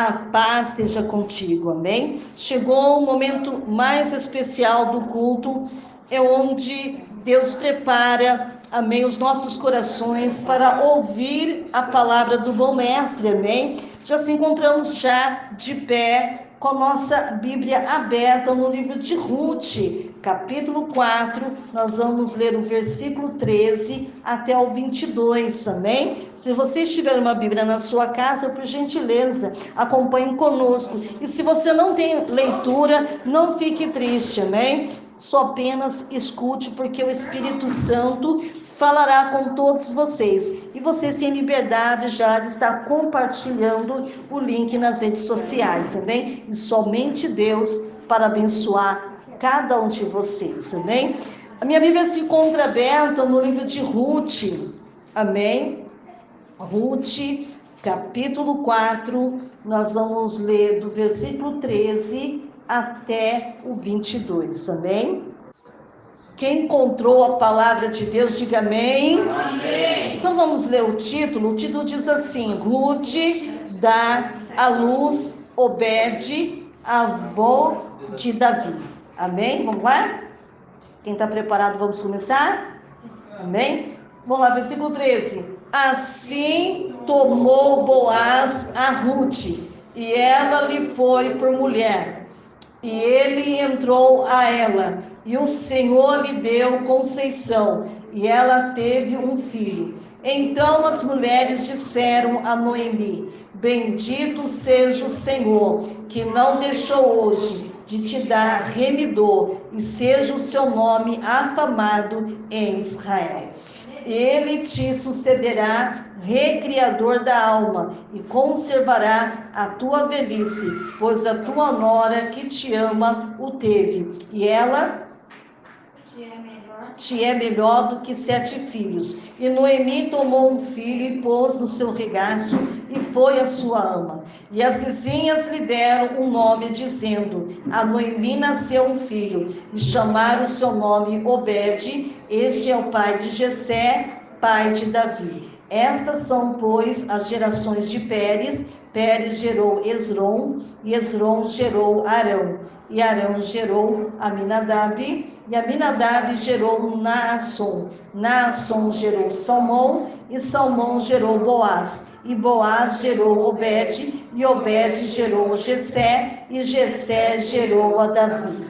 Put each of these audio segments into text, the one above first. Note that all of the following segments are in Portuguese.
A paz seja contigo, amém? Chegou o momento mais especial do culto, é onde Deus prepara, amém, os nossos corações para ouvir a palavra do bom mestre, amém? Já se encontramos já de pé, com a nossa Bíblia aberta no livro de Ruth, capítulo 4, nós vamos ler o versículo 13 até o 22, amém? Se você estiver uma Bíblia na sua casa, por gentileza, acompanhe conosco. E se você não tem leitura, não fique triste, amém? Só apenas escute, porque o Espírito Santo falará com todos vocês. E vocês têm liberdade já de estar compartilhando o link nas redes sociais, amém? E somente Deus para abençoar cada um de vocês, amém? A minha Bíblia se encontra aberta no livro de Ruth, amém? Ruth, capítulo 4, nós vamos ler do versículo 13 até o 22, amém? Quem encontrou a palavra de Deus, diga amém. Amém. Então vamos ler o título diz assim: Ruth dá à luz Obed, avô de Davi. Amém? Vamos lá? Quem está preparado, vamos começar? Amém? Vamos lá, versículo 13. Assim tomou Boaz a Ruth, e ela lhe foi por mulher. E ele entrou a ela, e o Senhor lhe deu conceição, e ela teve um filho. Então as mulheres disseram a Noemi: Bendito seja o Senhor, que não deixou hoje de te dar remidor, e seja o seu nome afamado em Israel. Ele te sucederá, recriador da alma, e conservará a tua velhice, pois a tua nora que te ama o teve, e ela te é melhor do que 7 filhos. E Noemi tomou um filho e pôs no seu regaço, e foi a sua ama. E as vizinhas lhe deram um nome, dizendo: a Noemi nasceu um filho, e chamaram o seu nome Obed. Este é o pai de Jessé, pai de Davi. Estas são, pois, as gerações de Pérez. Pérez gerou Esrom, e Esrom gerou Arão, e Arão gerou Aminadab, e Aminadab gerou Naasson. Naasson gerou Salmão, e Salmão gerou Boaz, e Boaz gerou Obed, e Obed gerou Jessé, e Jessé gerou a Davi.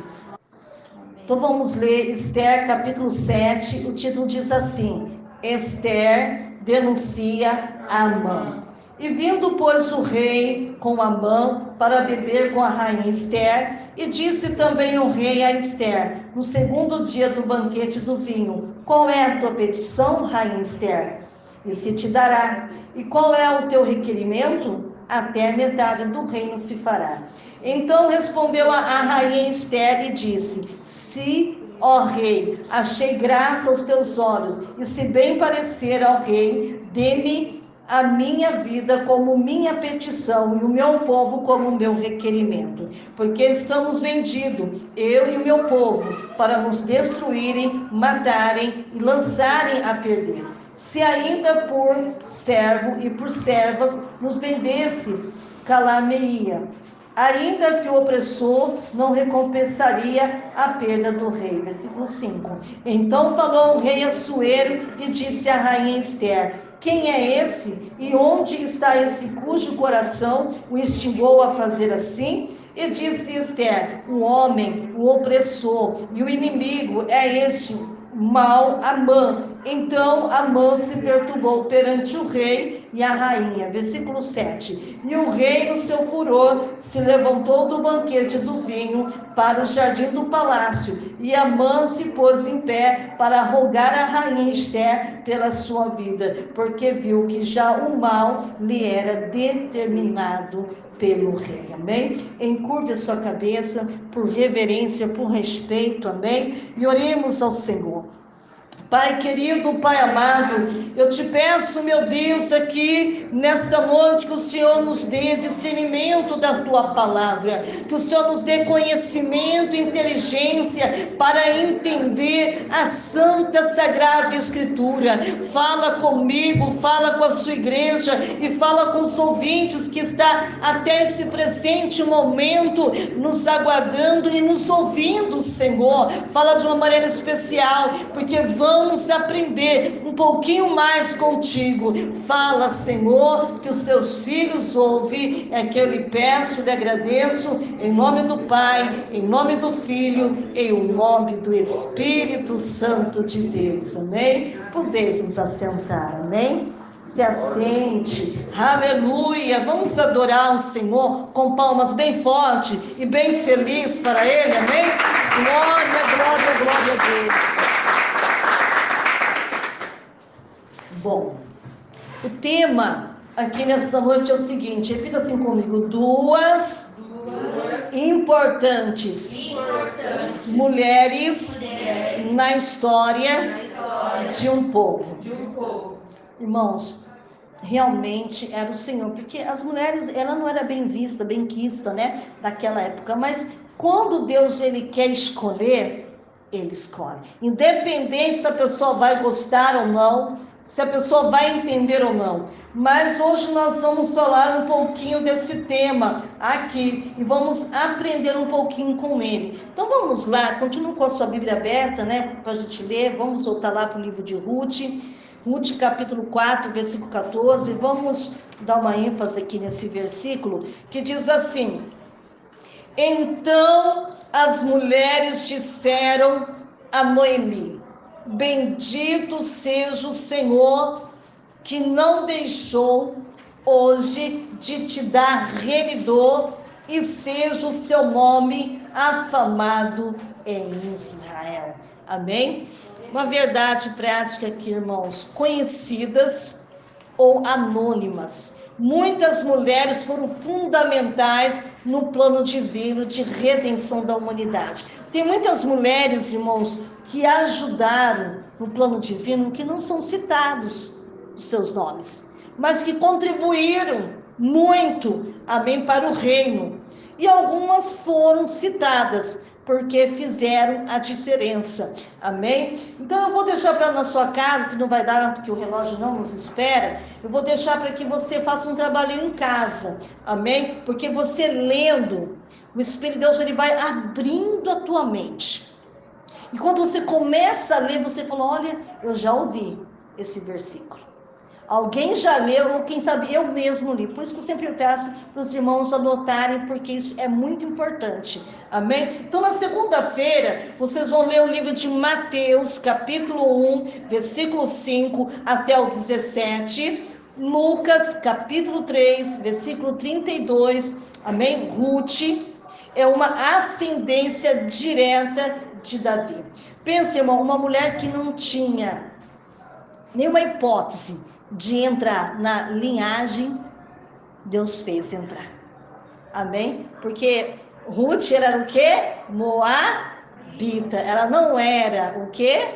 Então vamos ler Esther capítulo 7, o título diz assim: Esther denuncia Amã. E vindo, pois, o rei com Amã para beber com a rainha Esther, e disse também o rei a Esther, no segundo dia do banquete do vinho: Qual é a tua petição, rainha Esther? E se te dará. E qual é o teu requerimento? Até a metade do reino se fará. Então respondeu a rainha Esther e disse: Se, ó rei, achei graça aos teus olhos, e se bem parecer ao rei, dê-me a minha vida como minha petição, e o meu povo como meu requerimento, porque estamos vendidos, eu e o meu povo, para nos destruírem, matarem e lançarem a perder. Se ainda por servo e por servas nos vendesse, calar-me-ia, ainda que o opressor não recompensaria a perda do rei. Versículo 5. Então falou o rei Assuero e disse à rainha Esther: Quem é esse? E onde está esse cujo coração o instigou a fazer assim? E disse Esther: O homem, o opressor e o inimigo é este mal Amã. Então Amã se perturbou perante o rei e a rainha. Versículo 7. E o rei, no seu furor, se levantou do banquete do vinho para o jardim do palácio, e Amã se pôs em pé para rogar a rainha Esther pela sua vida, porque viu que já o mal lhe era determinado pelo rei, amém? Encurve a sua cabeça por reverência, por respeito, amém? E oremos ao Senhor. Pai querido, Pai amado, eu te peço, meu Deus, aqui nesta noite, que o Senhor nos dê discernimento da tua palavra, que o Senhor nos dê conhecimento e inteligência para entender a Santa Sagrada Escritura. Fala comigo, fala com a sua igreja e fala com os ouvintes que está até esse presente momento nos aguardando e nos ouvindo, Senhor. Fala de uma maneira especial, porque vamos aprender um pouquinho mais contigo. Fala, Senhor, que os teus filhos ouvem, é que eu lhe peço, lhe agradeço, em nome do Pai, em nome do Filho, em nome do Espírito Santo de Deus, amém? Podeis nos assentar, amém? Se assente, aleluia, vamos adorar o Senhor com palmas bem forte e bem feliz para Ele, amém? Glória, glória, glória a Deus. Bom, o tema aqui nessa noite é o seguinte, repita assim comigo: duas importantes mulheres na história de um povo. Irmãos, realmente era o Senhor, porque as mulheres, ela não era bem vista, bem quista, né, daquela época, mas quando Deus, ele quer escolher, ele escolhe, independente se a pessoa vai gostar ou não, se a pessoa vai entender ou não. Mas hoje nós vamos falar um pouquinho desse tema aqui e vamos aprender um pouquinho com ele. Então vamos lá, continua com a sua Bíblia aberta, né, para a gente ler. Vamos voltar lá para o livro de Ruth, capítulo 4, versículo 14. Vamos dar uma ênfase aqui nesse versículo, que diz assim: então as mulheres disseram a Noemi: bendito seja o Senhor, que não deixou hoje de te dar remidor, e seja o seu nome afamado em Israel. Amém? Uma verdade prática aqui, irmãos: conhecidas ou anônimas, muitas mulheres foram fundamentais no plano divino de redenção da humanidade. Tem muitas mulheres, irmãos, que ajudaram no plano divino, que não são citados os seus nomes, mas que contribuíram muito, amém, para o reino. E algumas foram citadas, porque fizeram a diferença, amém? Então eu vou deixar para na sua casa, que não vai dar, porque o relógio não nos espera, eu vou deixar para que você faça um trabalhinho em casa, amém? Porque você lendo, o Espírito de Deus, ele vai abrindo a tua mente. E quando você começa a ler, você fala: olha, eu já ouvi esse versículo. Alguém já leu, ou quem sabe eu mesmo li. Por isso que eu sempre peço para os irmãos anotarem, porque isso é muito importante. Amém? Então, na segunda-feira, vocês vão ler o livro de Mateus, capítulo 1, versículo 5 até o 17. Lucas, capítulo 3, versículo 32. Amém? Ruth é uma ascendência direta de Davi. Pense, irmão, uma mulher que não tinha nenhuma hipótese de entrar na linhagem, Deus fez entrar. Amém? Porque Ruth era o quê? Moabita. Ela não era o quê?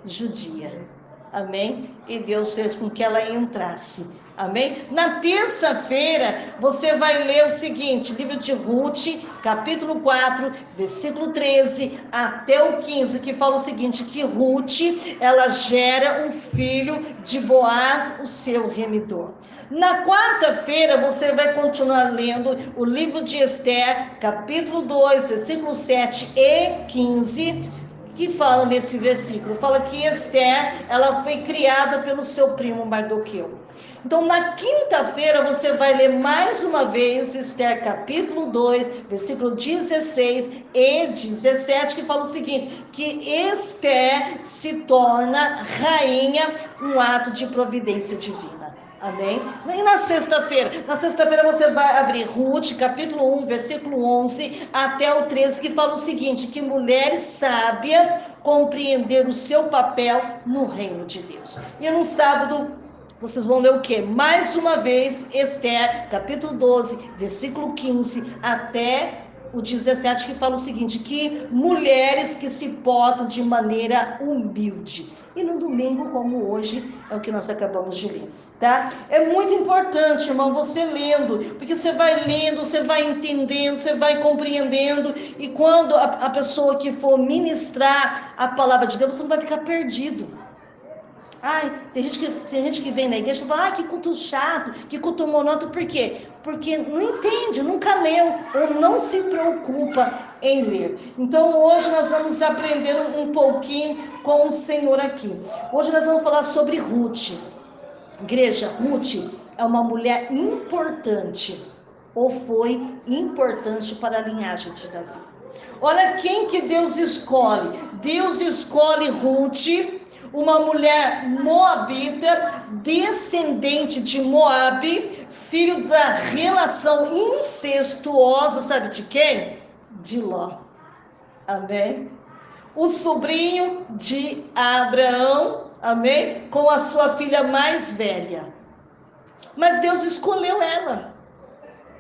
Judia. Amém? E Deus fez com que ela entrasse. Amém? Na terça-feira, você vai ler o seguinte, livro de Ruth, capítulo 4, versículo 13 até o 15, que fala o seguinte, que Ruth, ela gera um filho de Boaz, o seu remidor. Na quarta-feira, você vai continuar lendo o livro de Esther, capítulo 2, versículo 7 e 15, que fala nesse versículo, fala que Esther, ela foi criada pelo seu primo Mardoqueu. Então, na quinta-feira, você vai ler mais uma vez Esther, capítulo 2, versículo 16 e 17, que fala o seguinte, que Esther se torna rainha, um ato de providência divina. Amém? E na sexta-feira? Na sexta-feira você vai abrir Ruth, capítulo 1, versículo 11 até o 13, que fala o seguinte, que mulheres sábias compreenderam o seu papel no reino de Deus. E no sábado, vocês vão ler o quê? Mais uma vez, Esther, capítulo 12, versículo 15 até o 17, que fala o seguinte, que mulheres que se portam de maneira humilde. E no domingo, como hoje, é o que nós acabamos de ler, tá? É muito importante, irmão, você lendo, porque você vai lendo, você vai entendendo, você vai compreendendo, e quando a pessoa que for ministrar a palavra de Deus, você não vai ficar perdido. Ai, tem gente que vem na igreja e fala, que culto chato, que culto monótono, por quê? Porque não entende, nunca leu, ou não se preocupa em ler. Então hoje nós vamos aprender um pouquinho com o Senhor aqui. Hoje nós vamos falar sobre Ruth. Igreja, Ruth é uma mulher importante, ou foi importante para a linhagem de Davi. Olha quem que Deus escolhe. Deus escolhe Ruth, uma mulher moabita, descendente de Moabe, filho da relação incestuosa, sabe de quem? De Ló. Amém? O sobrinho de Abraão, amém? Com a sua filha mais velha. Mas Deus escolheu ela.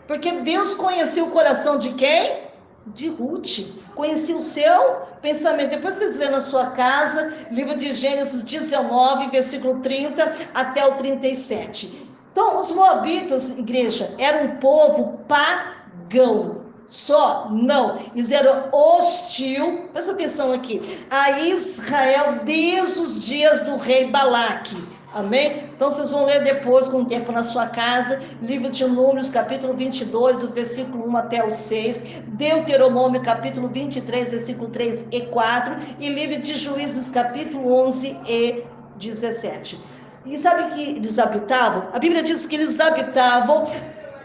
Porque Deus conheceu o coração de quem? De Ruth. Conhecia o seu pensamento. Depois vocês lêem na sua casa, livro de Gênesis 19, versículo 30 até o 37. Então, os moabitas, igreja, eram um povo pagão. Só não, eles eram hostil, presta atenção aqui, a Israel desde os dias do rei Balaque. Amém? Então vocês vão ler depois, com o tempo na sua casa, livro de Números, capítulo 22, do versículo 1 até o 6, Deuteronômio, capítulo 23, versículo 3 e 4, e livro de Juízes, capítulo 11 e 17. E sabe que eles habitavam? A Bíblia diz que eles habitavam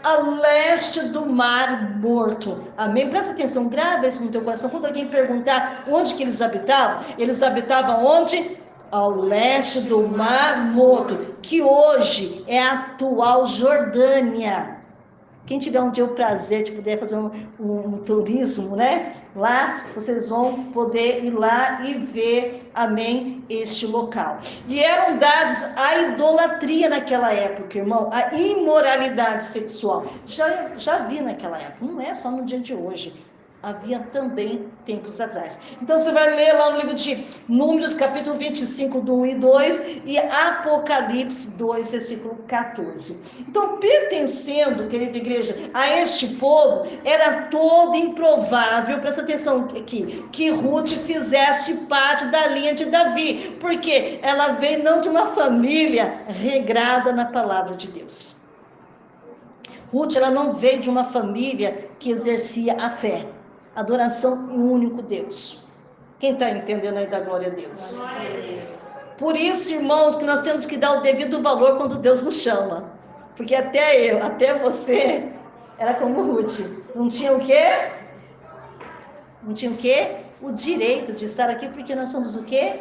a leste do Mar Morto. Amém? Presta atenção, grava isso no teu coração. Quando alguém perguntar onde que eles habitavam onde? Ao leste do Mar Morto, que hoje é a atual Jordânia. Quem tiver um dia o prazer de poder fazer um turismo, né? Lá, vocês vão poder ir lá e ver, amém, este local. E eram dados à idolatria naquela época, irmão, a imoralidade sexual. Já vi naquela época, não é só no dia de hoje. Havia também tempos atrás. Então você vai ler lá no livro de Números, capítulo 25, do 1 e 2, e Apocalipse 2, versículo 14. Então, pertencendo, querida igreja, a este povo, era todo improvável, presta atenção aqui, que Ruth fizesse parte da linha de Davi, porque ela veio não de uma família regrada na palavra de Deus. Ruth, ela não veio de uma família que exercia a fé. Adoração em um único Deus. Quem está entendendo aí da glória a Deus? Por isso, irmãos, que nós temos que dar o devido valor quando Deus nos chama. Porque até você, era como Ruth. Não tinha o quê? Não tinha o quê? O direito de estar aqui, porque nós somos o quê?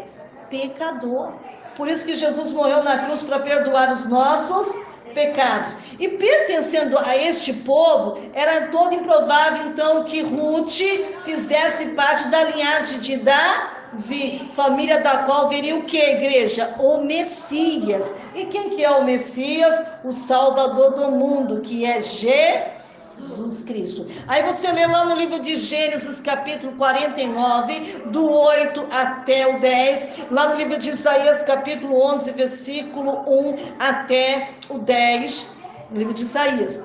Pecador. Por isso que Jesus morreu na cruz para perdoar os nossos pecados. E pertencendo a este povo, era todo improvável então que Ruth fizesse parte da linhagem de Davi, família da qual viria o que, igreja? O Messias. E quem que é o Messias? O Salvador do mundo, que é Jesus Cristo. Aí você lê lá no livro de Gênesis, capítulo 49, do 8 até o 10, lá no livro de Isaías, capítulo 11, versículo 1 até o 10, no livro de Isaías.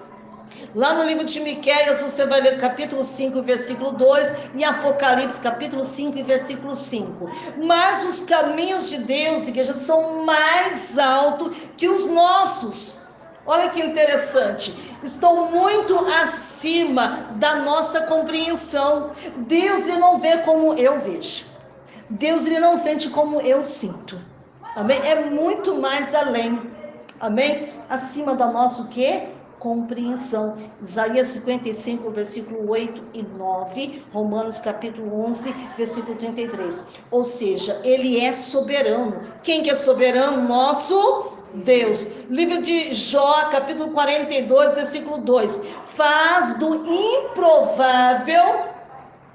Lá no livro de Miqueias, você vai ler capítulo 5, versículo 2, e Apocalipse, capítulo 5 e versículo 5. Mas os caminhos de Deus, igreja, são mais altos que os nossos. Olha que interessante, estão muito acima da nossa compreensão. Deus, ele não vê como eu vejo. Deus, ele não sente como eu sinto. Amém? É muito mais além. Amém? Acima da nossa o quê? Compreensão. Isaías 55, versículo 8 e 9, Romanos capítulo 11, versículo 33. Ou seja, ele é soberano. Quem que é soberano? Nosso Deus. Livro de Jó, capítulo 42, versículo 2. Faz do improvável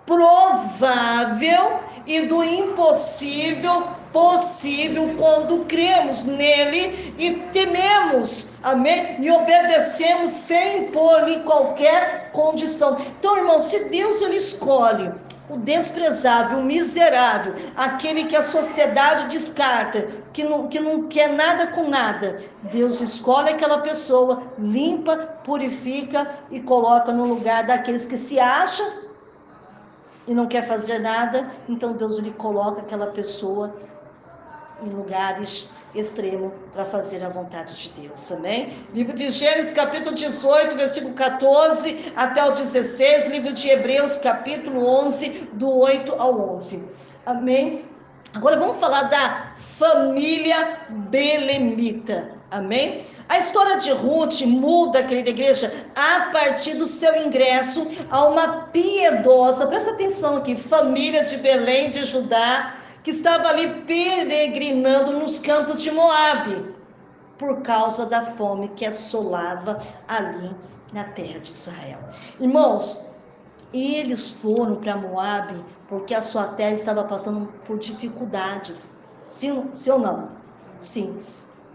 provável e do impossível possível quando cremos nele e tememos, amém? E obedecemos sem impor-lhe qualquer condição. Então, irmãos, se Deus ele escolhe o desprezável, o miserável, aquele que a sociedade descarta, que não quer nada com nada, Deus escolhe aquela pessoa, limpa, purifica e coloca no lugar daqueles que se acham e não quer fazer nada. Então Deus ele coloca aquela pessoa em lugares extremos para fazer a vontade de Deus, amém? Livro de Gênesis, capítulo 18, versículo 14 até o 16, livro de Hebreus, capítulo 11, do 8 ao 11, amém? Agora vamos falar da família belemita, amém? A história de Ruth muda, querida igreja, a partir do seu ingresso a uma piedosa, presta atenção aqui, família de Belém de Judá, que estava ali peregrinando nos campos de Moabe, por causa da fome que assolava ali na terra de Israel. Irmãos, eles foram para Moabe porque a sua terra estava passando por dificuldades. Sim ou não? Sim.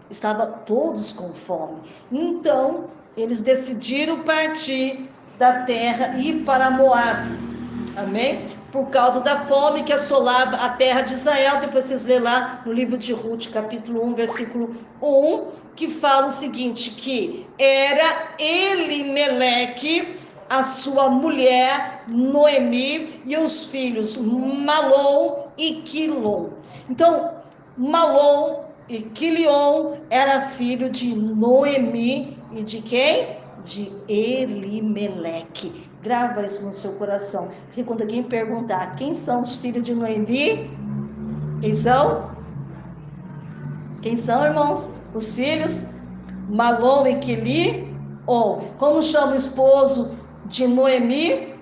Estavam todos com fome. Então, eles decidiram partir da terra e ir para Moabe. Amém? Por causa da fome que assolava a terra de Israel. Depois vocês lêem lá no livro de Ruth, capítulo 1, versículo 1, que fala o seguinte, que era Elimeleque, a sua mulher Noemi, e os filhos Malom e Quilom. Então, Malom e Quilion era filho de Noemi e de quem? De Elimeleque. Grava isso no seu coração, porque quando alguém perguntar quem são os filhos de Noemi, quem são? Quem são, irmãos? Os filhos Malom e Quilion. Como chama o esposo de Noemi?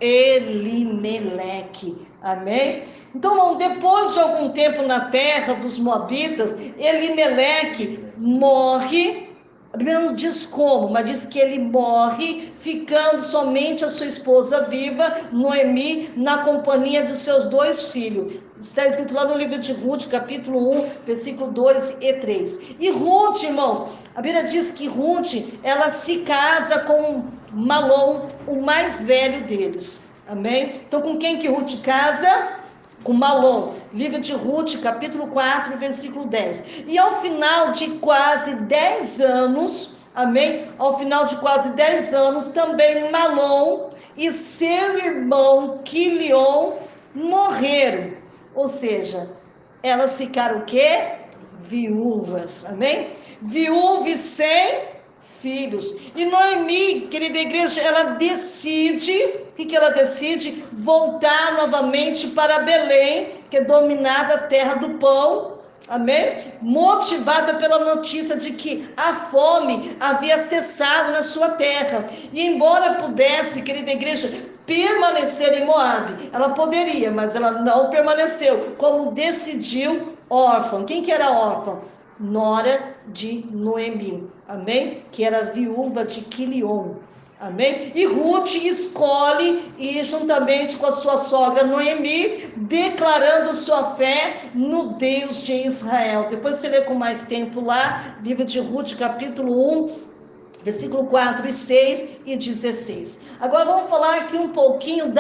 Elimeleque. Amém? Então, depois de algum tempo na terra dos Moabitas, Elimeleque morre. A Bíblia não diz como, mas diz que ele morre, ficando somente a sua esposa viva, Noemi, na companhia de seus 2 filhos. Está escrito lá no livro de Ruth, capítulo 1, versículo 2 e 3. E Ruth, irmãos, a Bíblia diz que Ruth, ela se casa com Malom, o mais velho deles. Amém? Então, com quem que Ruth casa? Com Malom. Livro de Ruth, capítulo 4, versículo 10. E ao final de quase 10 anos, amém? Ao final de quase 10 anos, também Malom e seu irmão Quilion morreram. Ou seja, elas ficaram o quê? Viúvas, amém? Viúvas sem filhos. E Noemi, querida igreja, ela decide, o que ela decide? Voltar novamente para Belém, que é dominada a terra do pão, amém? Motivada pela notícia de que a fome havia cessado na sua terra. E embora pudesse, querida igreja, permanecer em Moabe, ela poderia, mas ela não permaneceu, como decidiu órfã. Quem que era órfã? Nora de Noemi, amém? Que era viúva de Quilion, amém? E Ruth escolhe ir juntamente com a sua sogra Noemi, declarando sua fé no Deus de Israel. Depois você lê com mais tempo lá, livro de Ruth, capítulo 1, versículo 4 e 6 e 16. Agora vamos falar aqui um pouquinho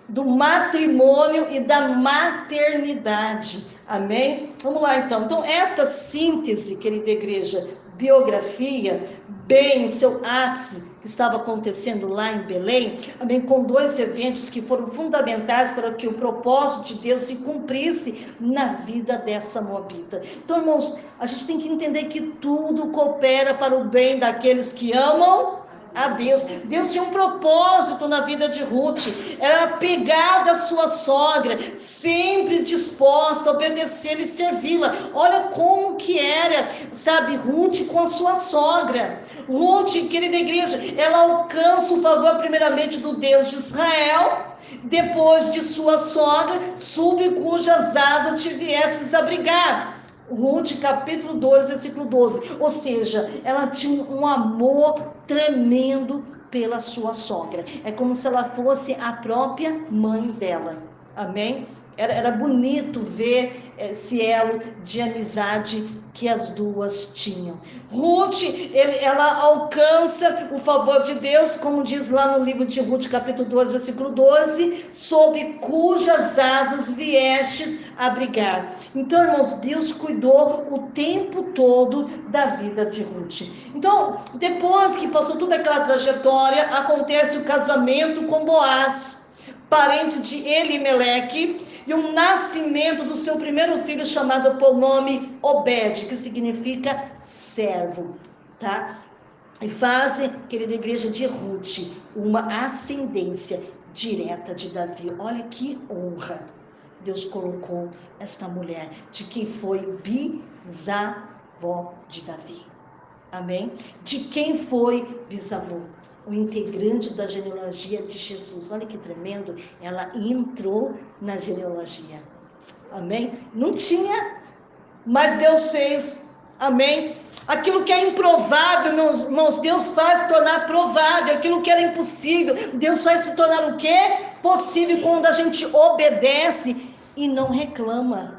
do matrimônio e da maternidade. Amém? Vamos lá então. Então, esta síntese, querida igreja, biografia, bem o seu ápice que estava acontecendo lá em Belém, amém, com 2 eventos que foram fundamentais para que o propósito de Deus se cumprisse na vida dessa moabita. Então, irmãos, a gente tem que entender que tudo coopera para o bem daqueles que amam a Deus. Deus tinha um propósito na vida de Ruth. Ela era apegada à sua sogra, sempre disposta a obedecer e servi-la. Olha como que era, sabe, Ruth com a sua sogra. Ruth, querida igreja, ela alcança o favor primeiramente do Deus de Israel, depois de sua sogra, sob cujas asas te viestes abrigar. Ruth, capítulo 2, versículo 12. Ou seja, ela tinha um amor tremendo pela sua sogra. É como se ela fosse a própria mãe dela. Amém? Era bonito ver esse elo de amizade que as duas tinham. Ruth, ela alcança o favor de Deus, como diz lá no livro de Ruth, capítulo 2, versículo 12, sob cujas asas viestes abrigar. Então, irmãos, Deus cuidou o tempo todo da vida de Ruth. Então, depois que passou toda aquela trajetória, acontece o casamento com Boaz, parente de Elimeleque, e o nascimento do seu primeiro filho, chamado por nome Obed, que significa servo, tá? E fazem, querida igreja, de Ruth uma ascendência direta de Davi. Olha que honra Deus colocou esta mulher, de quem foi bisavó de Davi. Amém? De quem foi bisavô? O integrante da genealogia de Jesus. Olha que tremendo, ela entrou na genealogia. Amém? Não tinha, mas Deus fez. Amém? Aquilo que é improvável, meus irmãos, Deus faz tornar provável. Aquilo que era impossível, Deus faz se tornar o quê? Possível, quando a gente obedece e não reclama.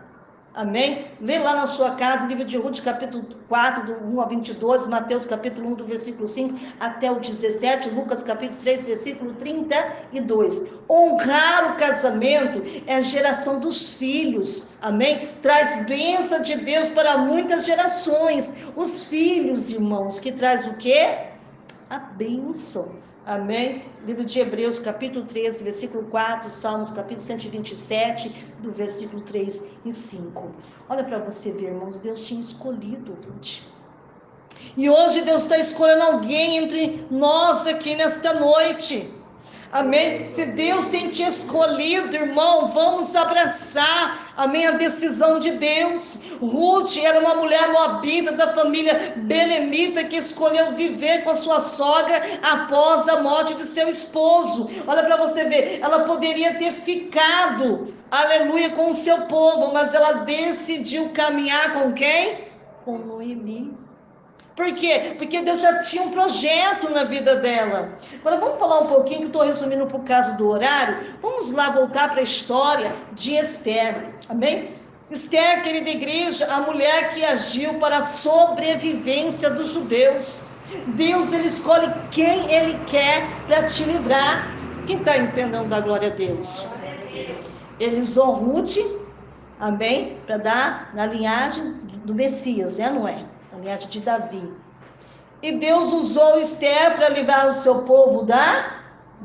Amém? Lê lá na sua casa, livro de Ruth, capítulo 4, do 1 ao 22, Mateus, capítulo 1, do versículo 5 até o 17, Lucas, capítulo 3, versículo 32. Honrar o casamento é a geração dos filhos, amém? Traz bênção de Deus para muitas gerações. Os filhos, irmãos, que traz o quê? A bênção. Amém? Livro de Hebreus, capítulo 13, versículo 4, Salmos, capítulo 127, do versículo 3 e 5. Olha para você ver, irmãos, Deus tinha escolhido Ruth. E hoje Deus está escolhendo alguém entre nós aqui nesta noite. Amém? Se Deus tem te escolhido, irmão, vamos abraçar, amém, a decisão de Deus. Ruth era uma mulher moabita da família belemita que escolheu viver com a sua sogra após a morte de seu esposo. Olha para você ver, ela poderia ter ficado, aleluia, com o seu povo, mas ela decidiu caminhar com quem? Com Noemi. Por quê? Porque Deus já tinha um projeto na vida dela. Agora vamos falar um pouquinho, que eu estou resumindo por causa do horário. Vamos lá voltar para a história de Esther. Amém? Esther, querida igreja, a mulher que agiu para a sobrevivência dos judeus. Deus, ele escolhe quem ele quer para te livrar. Quem está entendendo da glória a Deus? Ele usou Ruth, amém? Para dar na linhagem do Messias, não é? A linhagem de Davi. E Deus usou Esther para livrar o seu povo da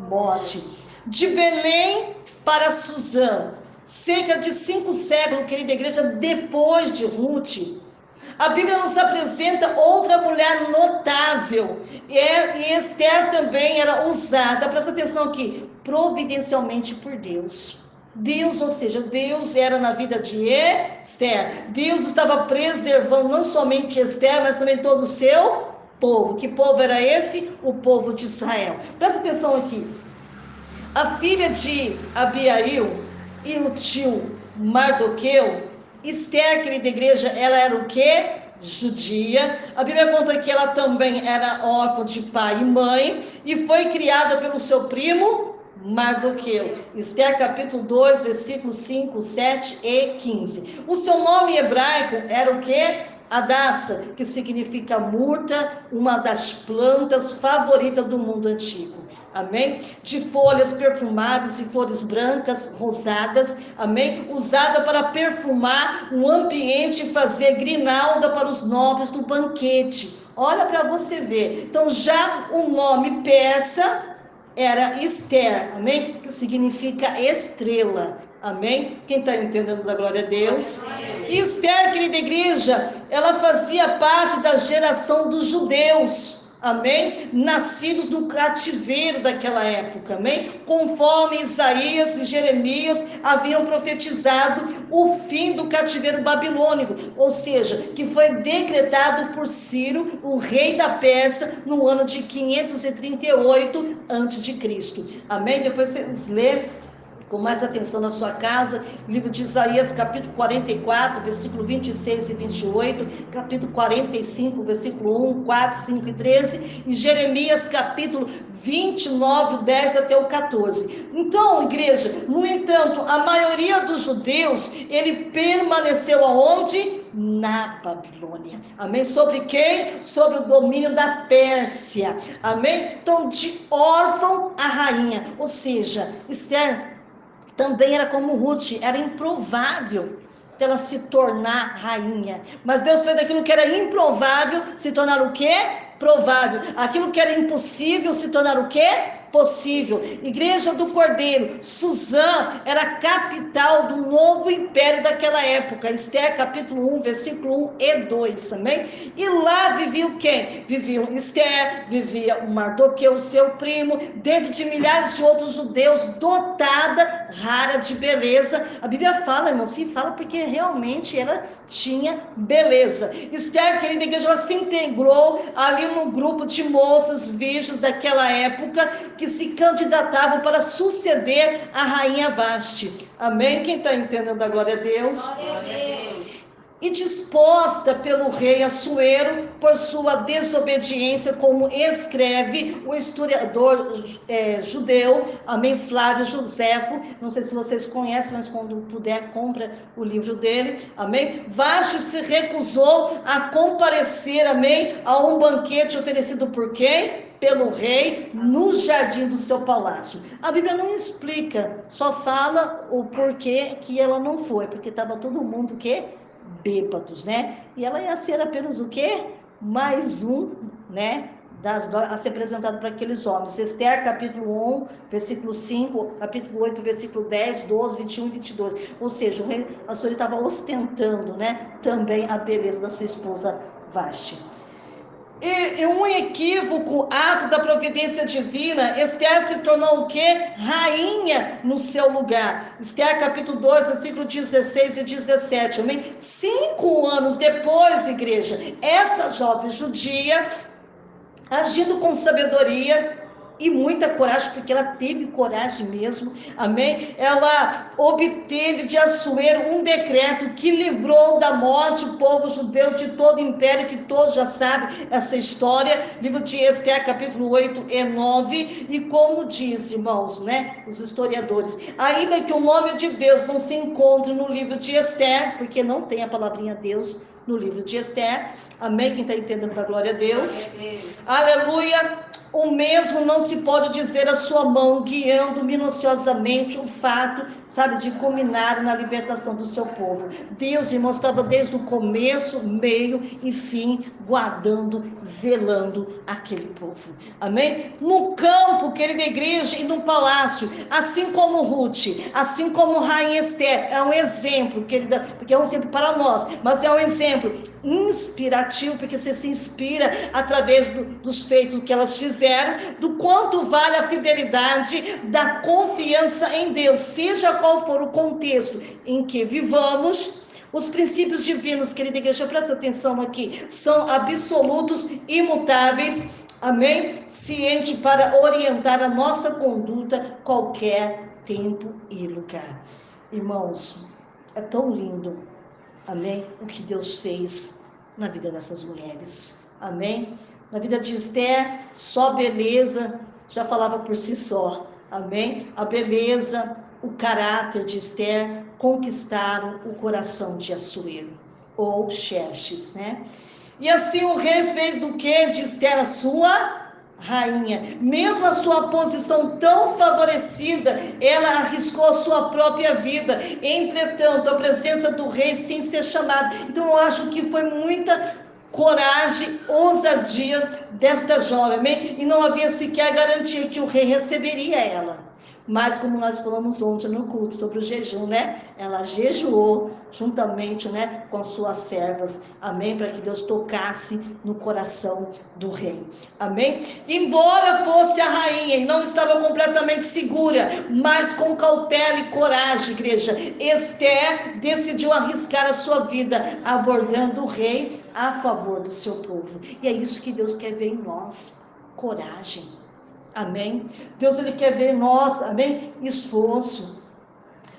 morte. De Belém para Suzã, cerca de 5 séculos, querida igreja, depois de Ruth, a Bíblia nos apresenta outra mulher notável. E Esther também era usada, presta atenção aqui, providencialmente por Deus. Deus, ou seja, Deus era na vida de Esther. Deus estava preservando não somente Esther, mas também todo o seu povo. Que povo era esse? O povo de Israel. Presta atenção aqui. A filha de Abiail e o tio Mardoqueu, Esther, querida igreja, ela era o quê? Judia. A Bíblia conta que ela também era órfã de pai e mãe e foi criada pelo seu primo Mardoqueu. Esther capítulo 2, versículos 5, 7 e 15. O seu nome hebraico era o quê? Hadassa, que significa murta, uma das plantas favoritas do mundo antigo. Amém? De folhas perfumadas e flores brancas, rosadas, amém? Usada para perfumar o ambiente e fazer grinalda para os nobres do banquete. Olha para você ver. Então, já o nome persa era Esther, amém? Que significa estrela, amém? Quem está entendendo da glória a Deus? E Esther, querida igreja, ela fazia parte da geração dos judeus, amém? Nascidos no cativeiro daquela época, amém? Conforme Isaías e Jeremias haviam profetizado o fim do cativeiro babilônico, ou seja, que foi decretado por Ciro, o rei da Pérsia, no ano de 538 a.C. Amém? Depois vocês lêem com mais atenção na sua casa, livro de Isaías, capítulo 44, versículo 26 e 28, capítulo 45, versículo 1, 4, 5 e 13, e Jeremias, capítulo 29, 10 até o 14. Então, igreja, no entanto, a maioria dos judeus, ele permaneceu aonde? Na Babilônia. Amém? Sobre quem? Sobre o domínio da Pérsia. Amém? Então, de órfão a rainha. Ou seja, Esther também era como Ruth, era improvável ela se tornar rainha. Mas Deus fez aquilo que era improvável se tornar o quê? Provável. Aquilo que era impossível se tornar o quê? Possível. Igreja do Cordeiro, Suzã era a capital do novo império daquela época. Esther capítulo 1, versículo 1 e 2 também. E lá viviam quem? Viviam Esther, vivia o Mardoqueu, seu primo, dentro de milhares de outros judeus, dotada, rara de beleza. A Bíblia fala, irmão, sim, fala porque realmente ela tinha beleza. Esther, querida igreja, ela se integrou ali no grupo de moças virgens daquela época que se candidatavam para suceder a rainha Vasti. Amém? Quem está entendendo a glória a Deus? Glória a Deus. E disposta pelo rei Assuero por sua desobediência, como escreve o historiador judeu, amém, Flávio Joséfo. Não sei se vocês conhecem, mas quando puder, compra o livro dele, amém. Vasti se recusou a comparecer, amém, a um banquete oferecido por quem? Pelo rei, no jardim do seu palácio. A Bíblia não explica, só fala o porquê que ela não foi, porque estava todo mundo que bêbados, né? E ela ia ser apenas o quê? Mais um, né? A ser apresentado para aqueles homens. Esther, capítulo 1, versículo 5, capítulo 8, versículo 10, 12, 21 e 22. Ou seja, o rei Assuero estava ostentando, né? Também a beleza da sua esposa Vasti. E um equívoco ato da providência divina, Esther se tornou o quê? Rainha no seu lugar. Esther capítulo 2, versículo 16 e 17. Amém? 5 anos depois, igreja, essa jovem judia, agindo com sabedoria e muita coragem, porque ela teve coragem mesmo, amém? Ela obteve de Assuero um decreto que livrou da morte o povo judeu de todo o império, que todos já sabem essa história, livro de Esther, capítulo 8 e 9, e como diz, irmãos, né, os historiadores, ainda que o nome de Deus não se encontre no livro de Esther, porque não tem a palavrinha Deus no livro de Esther, amém? Quem está entendendo da glória a Deus? Aleluia! O mesmo não se pode dizer a sua mão, guiando minuciosamente o fato, sabe, de culminar na libertação do seu povo. Deus, irmãos, estava desde o começo, meio e fim, guardando, zelando aquele povo. Amém? No campo, querida igreja, e no palácio, assim como Ruth, assim como Rainha Esther, é um exemplo, querida, porque é um exemplo para nós, mas é um exemplo inspirativo, porque você se inspira através dos feitos que elas fizeram, do quanto vale a fidelidade, da confiança em Deus, seja qual for o contexto em que vivamos. Os princípios divinos, querida igreja, presta atenção aqui, são absolutos, imutáveis, amém? Ciente para orientar a nossa conduta, qualquer tempo e lugar. Irmãos, é tão lindo, amém, o que Deus fez na vida dessas mulheres, amém? Na vida de Esther, só beleza já falava por si só, amém? A beleza, o caráter de Esther conquistaram o coração de Assuero, ou Xerxes, né? E assim o rei fez do que de Esther a sua rainha. Mesmo a sua posição tão favorecida, ela arriscou a sua própria vida. Entretanto, a presença do rei sem ser chamado. Então eu acho que foi muita coragem, ousadia desta jovem, amém? E não havia sequer garantia que o rei receberia ela. Mas como nós falamos ontem no culto sobre o jejum, né? Ela jejuou juntamente, né, com as suas servas, amém? Para que Deus tocasse no coração do rei, amém? Embora fosse a rainha e não estava completamente segura, mas com cautela e coragem, igreja, Esther decidiu arriscar a sua vida, abordando o rei a favor do seu povo. E é isso que Deus quer ver em nós, coragem. Amém? Deus, ele quer ver em nós, amém? Esforço.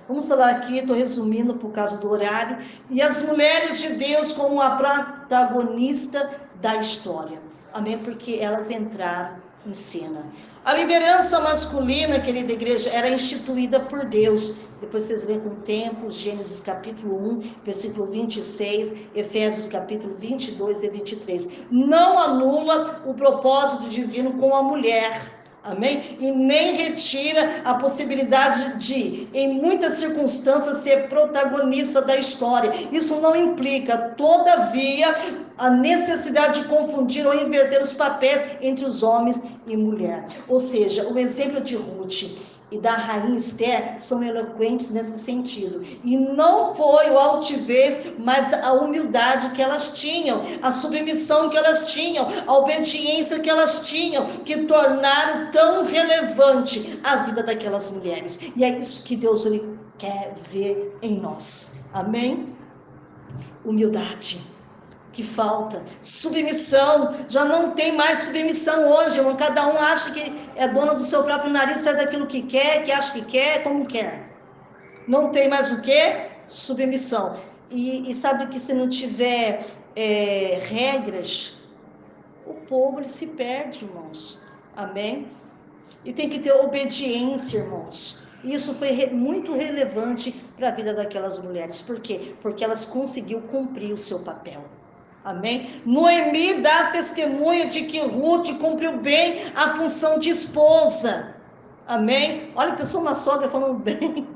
Vamos falar aqui, estou resumindo por causa do horário, e as mulheres de Deus como a protagonista da história. Amém? Porque elas entraram em cena. A liderança masculina, querida igreja, era instituída por Deus. Depois vocês veem com o tempo, Gênesis capítulo 1, versículo 26, Efésios capítulo 22 e 23. Não anula o propósito divino com a mulher. Amém? E nem retira a possibilidade de, em muitas circunstâncias, ser protagonista da história. Isso não implica, todavia, a necessidade de confundir ou inverter os papéis entre os homens e mulher. Ou seja, o exemplo de Ruth e da rainha Esther são eloquentes nesse sentido. E não foi o altivez, mas a humildade que elas tinham, a submissão que elas tinham, a obediência que elas tinham, que tornaram tão relevante a vida daquelas mulheres. E é isso que Deus ele quer ver em nós. Amém? Humildade. Que falta, submissão, já não tem mais submissão hoje, irmão. Cada um acha que é dono do seu próprio nariz, faz aquilo que quer, que acha que quer, como quer. Não tem mais o quê? Submissão. E sabe que se não tiver regras, o povo ele se perde, irmãos. Amém? E tem que ter obediência, irmãos. Isso foi muito relevante para a vida daquelas mulheres. Por quê? Porque elas conseguiram cumprir o seu papel. Amém? Noemi dá testemunho de que Ruth cumpriu bem a função de esposa. Amém? Olha, a pessoa, uma sogra falando bem.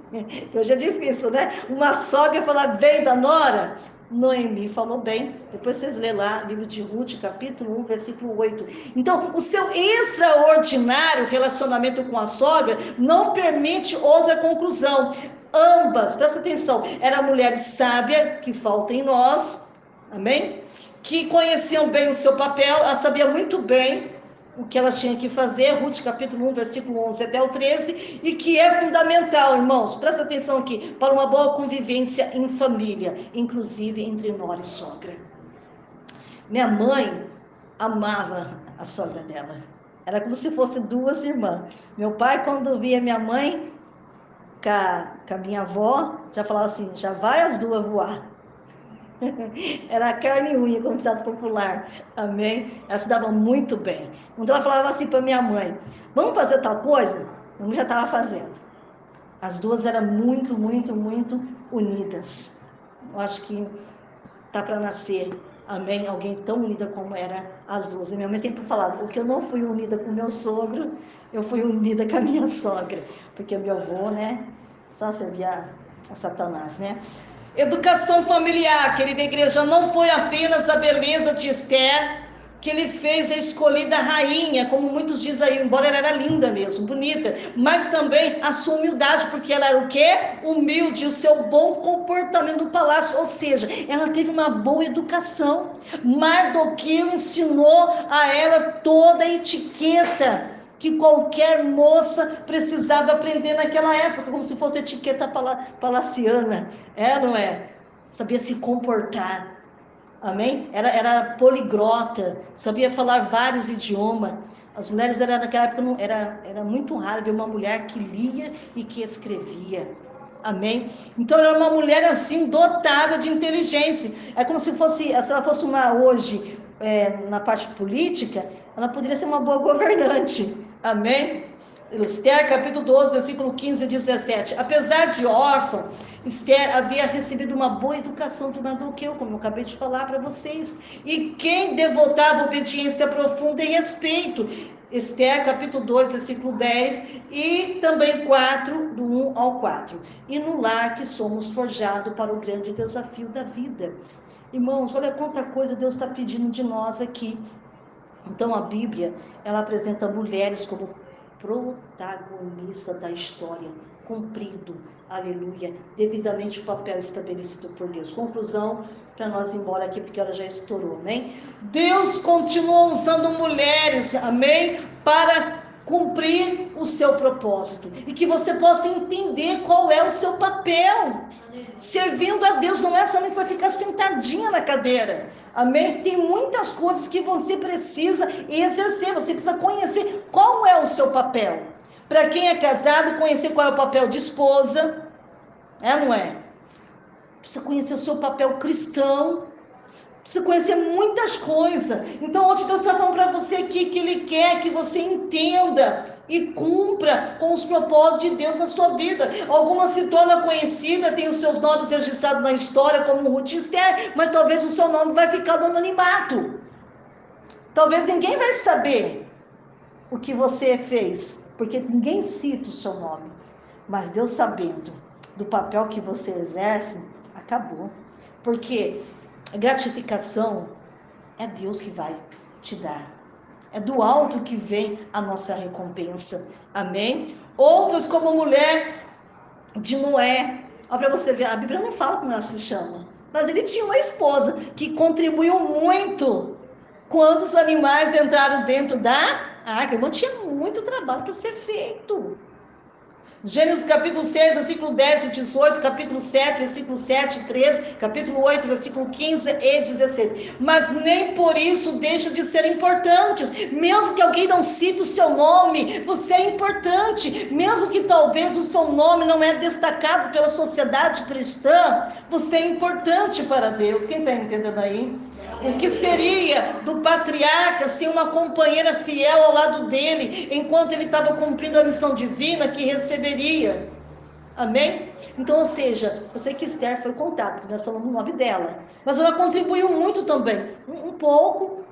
Hoje é difícil, né? Uma sogra falar bem da nora. Noemi falou bem. Depois vocês lêem lá, livro de Ruth, capítulo 1, versículo 8. Então, o seu extraordinário relacionamento com a sogra não permite outra conclusão. Ambas, presta atenção, era mulher sábia, que falta em nós. Amém? Que conheciam bem o seu papel, ela sabia muito bem o que elas tinham que fazer, Ruth capítulo 1, versículo 11 até o 13, e que é fundamental, irmãos, presta atenção aqui, para uma boa convivência em família, inclusive entre nora e sogra. Minha mãe amava a sogra dela, era como se fossem duas irmãs. Meu pai, quando via minha mãe com a minha avó, já falava assim, já vai as duas voar. Era carne e unha, como ditado popular. Amém? Ela se dava muito bem. Quando ela falava assim para minha mãe, vamos fazer tal coisa? Minha mãe já estava fazendo. As duas eram muito, muito, muito unidas. Eu acho que tá para nascer, amém? Alguém tão unida como era as duas. E minha mãe sempre falava, porque eu não fui unida com meu sogro, eu fui unida com a minha sogra. Porque meu avô, né, só servia a Satanás, né? Educação familiar, querida igreja, não foi apenas a beleza de Esther que ele fez a escolhida rainha, como muitos dizem aí, embora ela era linda mesmo, bonita, mas também a sua humildade, porque ela era o quê? Humilde, o seu bom comportamento no palácio, ou seja, ela teve uma boa educação. Mardoqueu ensinou a ela toda a etiqueta que qualquer moça precisava aprender naquela época, como se fosse etiqueta palaciana, não é? Sabia se comportar, amém? Era poliglota, sabia falar vários idiomas. As mulheres naquela época era muito raro ver uma mulher que lia e que escrevia, amém? Então ela era uma mulher assim, dotada de inteligência. É como se ela fosse uma hoje, na parte política, ela poderia ser uma boa governante, amém? Esther, capítulo 12, versículo 15 e 17. Apesar de órfã, Esther havia recebido uma boa educação de Mardoqueu, como eu acabei de falar para vocês. E quem devotava obediência profunda e respeito? Esther, capítulo 2, versículo 10 e também 4, do 1 ao 4. E no lar que somos forjados para o grande desafio da vida. Irmãos, olha quanta coisa Deus está pedindo de nós aqui. Então a Bíblia, ela apresenta mulheres como protagonista da história, cumprido, aleluia, devidamente o papel estabelecido por Deus. Conclusão, para nós ir embora aqui, porque ela já estourou, amém? Deus continua usando mulheres, amém? Para cumprir o seu propósito, e que você possa entender qual é o seu papel. Servindo a Deus não é somente para ficar sentadinha na cadeira, amém? Tem muitas coisas que você precisa exercer, você precisa conhecer qual é o seu papel. Para quem é casado, conhecer qual é o papel de esposa, É ou não é? Precisa conhecer o seu papel cristão, precisa conhecer muitas coisas. Então hoje Deus está falando para você aqui que Ele quer que você entenda e cumpra com os propósitos de Deus na sua vida. Alguma se torna conhecida, tem os seus nomes registrados na história como Ruth e Esther, mas talvez o seu nome vai ficar no anonimato. Talvez ninguém vai saber o que você fez, porque ninguém cita o seu nome. Mas Deus, sabendo do papel que você exerce, acabou. Porque a gratificação é Deus que vai te dar. É do alto que vem a nossa recompensa. Amém? Outros, como a mulher de Noé. Olha para você ver, a Bíblia não fala como ela se chama. Mas ele tinha uma esposa que contribuiu muito quando os animais entraram dentro da arca. Irmão, tinha muito trabalho para ser feito. Gênesis capítulo 6, versículo 10 e 18, capítulo 7, versículo 7 e 13, capítulo 8, versículo 15 e 16. Mas nem por isso deixam de ser importantes. Mesmo que alguém não cite o seu nome, você é importante. Mesmo que talvez o seu nome não é destacado pela sociedade cristã, você é importante para Deus. Quem está entendendo aí? O que seria do patriarca sem uma companheira fiel ao lado dele, enquanto ele estava cumprindo a missão divina que receberia? Amém? Então, ou seja, eu sei que Esther foi contada, porque nós falamos o nome dela, mas ela contribuiu muito também. Um pouco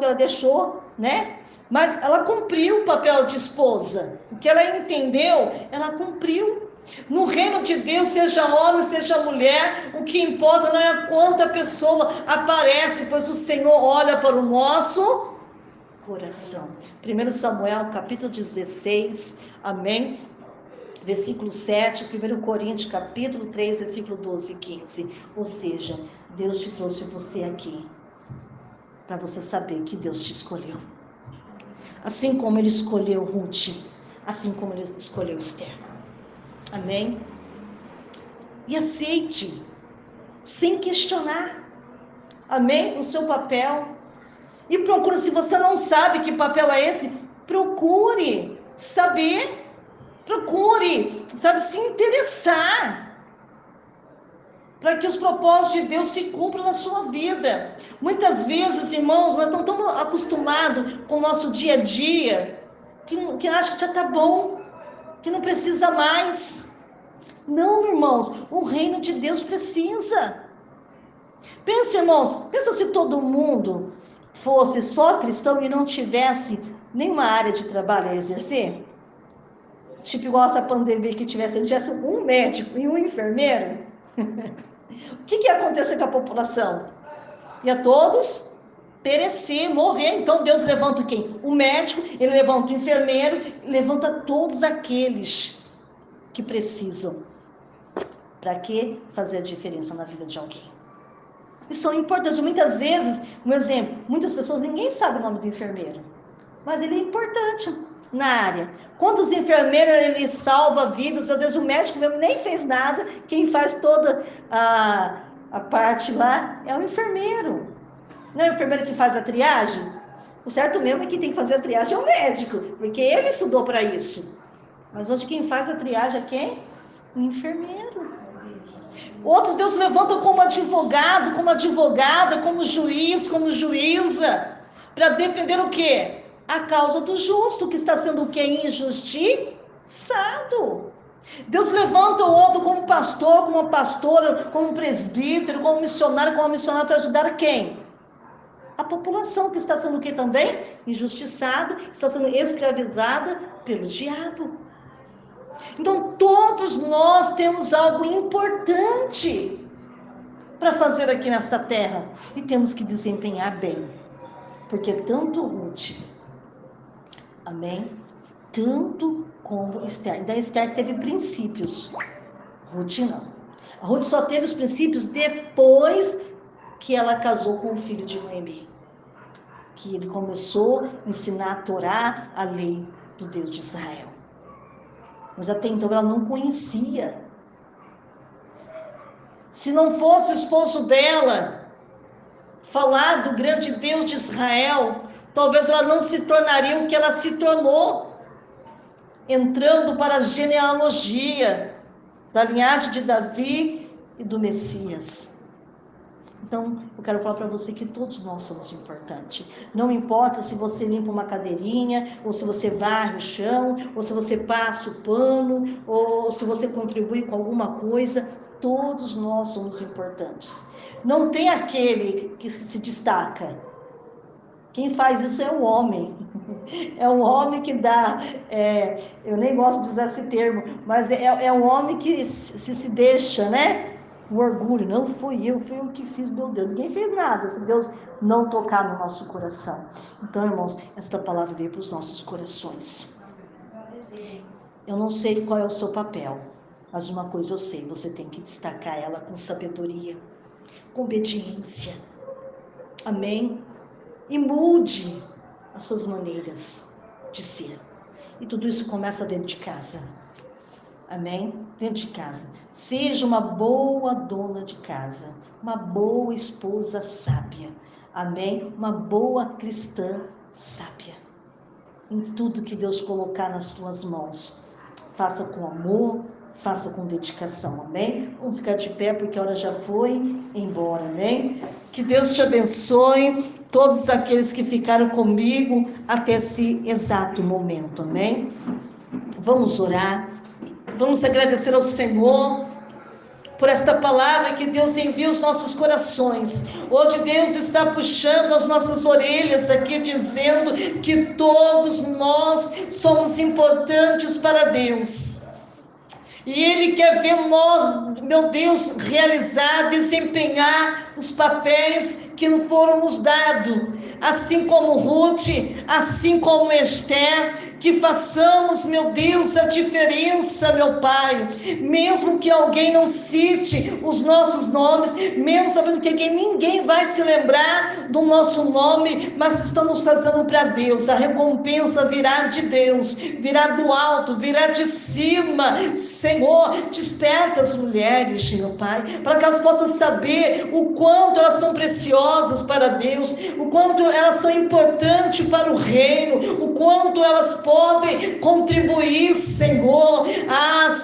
ela deixou, né? Mas ela cumpriu o papel de esposa. O que ela entendeu, ela cumpriu. No reino de Deus, seja homem, seja mulher, o que importa não é quanta pessoa aparece, pois o Senhor olha para o nosso coração. 1 Samuel, capítulo 16, amém? Versículo 7, 1 Coríntios, capítulo 3, versículo 12 e 15. Ou seja, Deus te trouxe você aqui, para você saber que Deus te escolheu. Assim como Ele escolheu Ruth, assim como Ele escolheu Esther. Amém? E aceite, sem questionar. Amém? O seu papel. E procure, se você não sabe que papel é esse, procure saber. Procure, sabe, se interessar. Para que os propósitos de Deus se cumpram na sua vida. Muitas vezes, irmãos, nós estamos tão acostumados com o nosso dia a dia, que acha que já está bom, que não precisa mais. Não, irmãos, o reino de Deus precisa. Pensa, irmãos, pensa se todo mundo fosse só cristão e não tivesse nenhuma área de trabalho a exercer. Tipo igual essa pandemia que tivesse um médico e um enfermeiro. O que ia acontecer com a população? Ia todos perecer, morrer. Então Deus levanta quem? O médico, Ele levanta o enfermeiro, levanta todos aqueles que precisam. Para que fazer a diferença na vida de alguém? E são importantes. Muitas vezes, um exemplo, muitas pessoas, ninguém sabe o nome do enfermeiro, mas ele é importante na área. Quantos enfermeiros ele salva vidas? Às vezes o médico mesmo nem fez nada, quem faz toda a parte lá é o enfermeiro. Não é o enfermeiro que faz a triagem? O certo mesmo é que tem que fazer a triagem é o médico, porque ele estudou para isso. Mas hoje quem faz a triagem é quem? O enfermeiro. Outros Deus levanta como advogado, como advogada, como juiz, como juíza, para defender o quê? A causa do justo, que está sendo o quê? Injustiçado. Deus levanta o outro como pastor, como pastora, como presbítero, como missionário para ajudar quem? A população que está sendo o quê também? Injustiçada, está sendo escravizada pelo diabo. Então, todos nós temos algo importante para fazer aqui nesta terra e temos que desempenhar bem, porque tanto Ruth, amém? Tanto como Esther. Ainda Esther teve princípios, Ruth não. A Ruth só teve os princípios depois que ela casou com o filho de Noemi, que ele começou a ensinar a Torá, a lei do Deus de Israel. Mas até então ela não conhecia. Se não fosse o esposo dela falar do grande Deus de Israel, talvez ela não se tornaria o que ela se tornou, entrando para a genealogia, da linhagem de Davi e do Messias. Então, eu quero falar para você que todos nós somos importantes. Não importa se você limpa uma cadeirinha, ou se você varre o chão, ou se você passa o pano, ou se você contribui com alguma coisa, todos nós somos importantes. Não tem aquele que se destaca. Quem faz isso é o homem. É o homem que dá, eu nem gosto de usar esse termo, mas é o homem que se deixa, né? O orgulho, não fui eu que fiz, meu Deus, ninguém fez nada, se Deus não tocar no nosso coração. Então, irmãos, esta palavra veio para os nossos corações. Eu não sei qual é o seu papel, mas uma coisa eu sei, você tem que destacar ela com sabedoria, com obediência. Amém? E mude as suas maneiras de ser. E tudo isso começa dentro de casa. Amém? Dentro de casa. Seja uma boa dona de casa, uma boa esposa sábia. Amém? Uma boa cristã sábia. Em tudo que Deus colocar nas tuas mãos. Faça com amor, faça com dedicação. Amém? Vamos ficar de pé porque a hora já foi embora. Amém? Que Deus te abençoe. Todos aqueles que ficaram comigo até esse exato momento. Amém? Vamos orar. Vamos agradecer ao Senhor por esta palavra que Deus envia aos nossos corações. Hoje Deus está puxando as nossas orelhas aqui, dizendo que todos nós somos importantes para Deus. E Ele quer ver nós, meu Deus, realizar, desempenhar os papéis que não foram nos dados. Assim como Ruth, assim como Esther, que façamos, meu Deus, a diferença, meu Pai. Mesmo que alguém não cite os nossos nomes, mesmo sabendo que ninguém vai se lembrar do nosso nome, mas estamos fazendo para Deus. A recompensa virá de Deus, virá do alto, virá de cima. Senhor, desperta as mulheres, meu Pai, para que elas possam saber o quanto elas são preciosas para Deus, o quanto elas são importantes para o reino, o quanto elas podem contribuir, Senhor.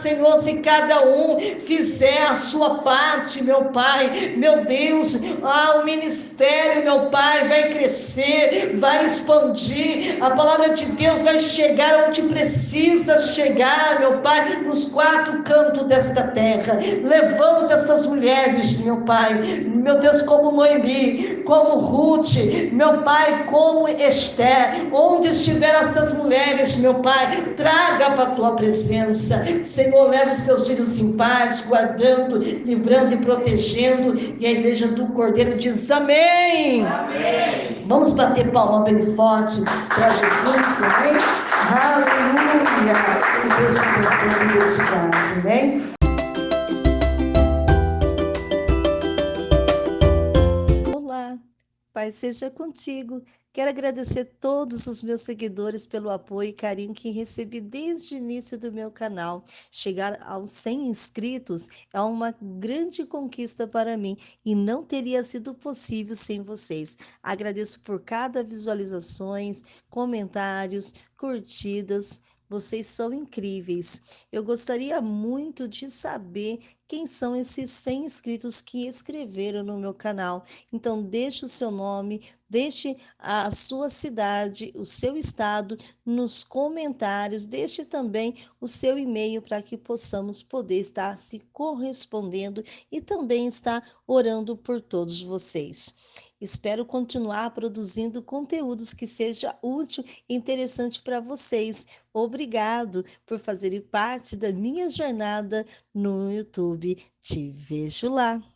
Senhor, se cada um fizer a sua parte, meu Pai, meu Deus, o ministério, meu Pai, vai crescer, vai expandir, a palavra de Deus vai chegar onde precisa chegar, meu Pai, nos quatro cantos desta terra. Levanta essas mulheres, meu Pai, meu Deus, como Noemi, como Ruth, meu Pai, como Esther, onde estiver essas mulheres, meu Pai, traga para a tua presença. Senhor, leva os teus filhos em paz, guardando, livrando e protegendo. E a igreja do Cordeiro diz amém. Amém. Vamos bater palma bem forte para Jesus, amém? Aleluia. Que Deus abençoe e Deus te guarde, amém? Olá, Pai seja contigo. Quero agradecer todos os meus seguidores pelo apoio e carinho que recebi desde o início do meu canal. Chegar aos 100 inscritos é uma grande conquista para mim e não teria sido possível sem vocês. Agradeço por cada visualizações, comentários, curtidas. Vocês são incríveis. Eu gostaria muito de saber quem são esses 100 inscritos que escreveram no meu canal. Então, deixe o seu nome, deixe a sua cidade, o seu estado nos comentários, deixe também o seu e-mail para que possamos poder estar se correspondendo e também estar orando por todos vocês. Espero continuar produzindo conteúdos que seja útil e interessante para vocês. Obrigado por fazerem parte da minha jornada no YouTube. Te vejo lá.